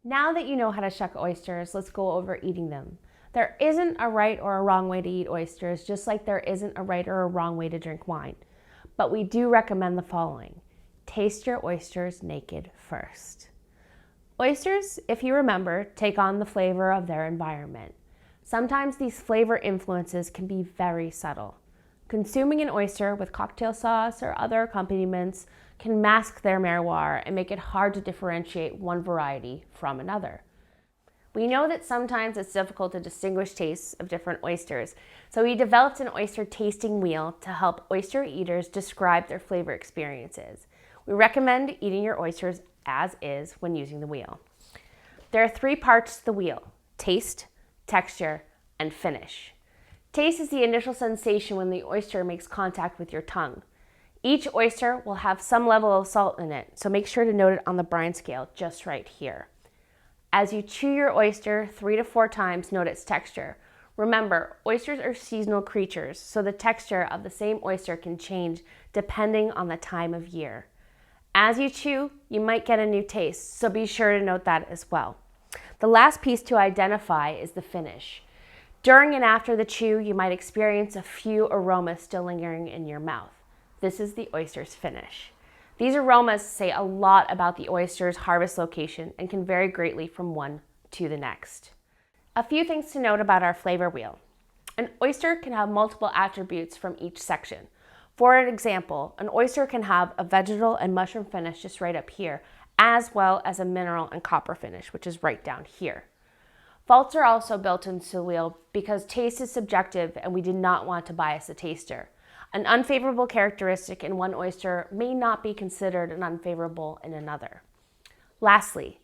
Now that you know how to shuck oysters, let's go over eating them. There isn't a right or a wrong way to eat oysters, just like there isn't a right or a wrong way to drink wine. But we do recommend the following. Taste your oysters naked first. Oysters, if you remember, take on the flavor of their environment. Sometimes these flavor influences can be very subtle. Consuming an oyster with cocktail sauce or other accompaniments can mask their terroir and make it hard to differentiate one variety from another. We know that sometimes it's difficult to distinguish tastes of different oysters, so we developed an oyster tasting wheel to help oyster eaters describe their flavor experiences. We recommend eating your oysters as is when using the wheel. There are 3 parts to the wheel: taste, texture, and finish. Taste is the initial sensation when the oyster makes contact with your tongue. Each oyster will have some level of salt in it, so make sure to note it on the brine scale just right here. As you chew your oyster 3 to 4 times, note its texture. Remember, oysters are seasonal creatures, so the texture of the same oyster can change depending on the time of year. As you chew, you might get a new taste, so be sure to note that as well. The last piece to identify is the finish. During and after the chew, you might experience a few aromas still lingering in your mouth. This is the oyster's finish. These aromas say a lot about the oyster's harvest location and can vary greatly from one to the next. A few things to note about our flavor wheel. An oyster can have multiple attributes from each section. For an example, an oyster can have a vegetal and mushroom finish just right up here, as well as a mineral and copper finish, which is right down here. Faults are also built into the wheel because taste is subjective and we do not want to bias the taster. An unfavorable characteristic in one oyster may not be considered an unfavorable in another. Lastly,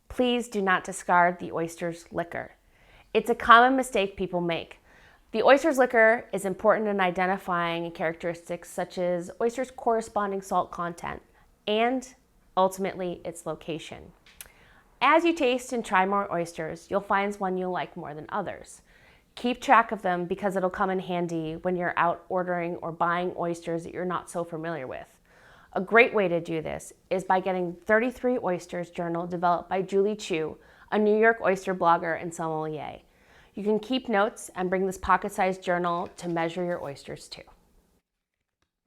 please do not discard the oyster's liquor. It's a common mistake people make. The oyster's liquor is important in identifying characteristics such as oyster's corresponding salt content and ultimately its location. As you taste and try more oysters, you'll find one you'll like more than others. Keep track of them because it'll come in handy when you're out ordering or buying oysters that you're not so familiar with. A great way to do this is by getting 33 Oysters journal developed by Julie Chu, a New York oyster blogger and sommelier. You can keep notes and bring this pocket-sized journal to measure your oysters too.